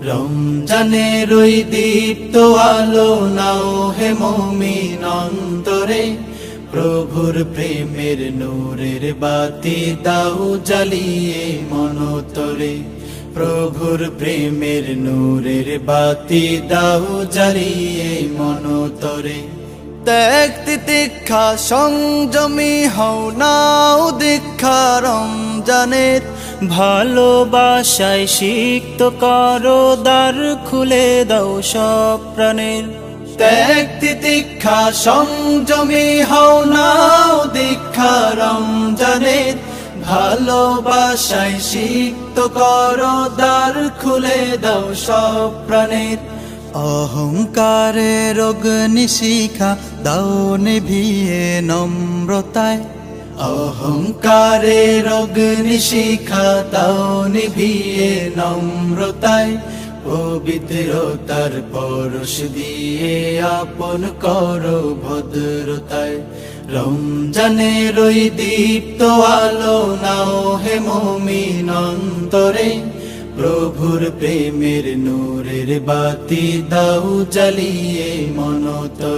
রমজানের ওই দীপ্ত আলো নাও হে মুমিন অন্তরে, প্রভুর প্রেমের নূরের বাতি দাও জ্বালিয়ে মনতরে। প্রভুর প্রেমের নূরের বাতি দাও জ্বালিয়ে মনতরে। ত্যাগ তিতিক্ষা সংযমী হও নাও দীক্ষা রমজানের, ভালোবাসায় সিক্ত করো দ্বার খুলে দাও সব প্রাণের। ত্যাগ তিতিক্ষা সংযমী হও নাও দীক্ষা রমজানের, ভালোবাসায় সিক্ত করো দ্বার খুলে দাও সব প্রাণের। অহংকারের অগ্নিশিখা দাও নিভিয়ে নম্রতায়, অহংকারের অগ্নিশিখা দাও নিভিয়ে নম্রতায়। পবিত্রতার পরশ দিয়ে আপন করো ভদ্রতায়। রমজানের ওই দীপ্ত আলো নাও হে মুমিন অন্তরে, প্রভুর প্রেমের নূরের বাতি দাও জ্বালিয়ে মনতরে।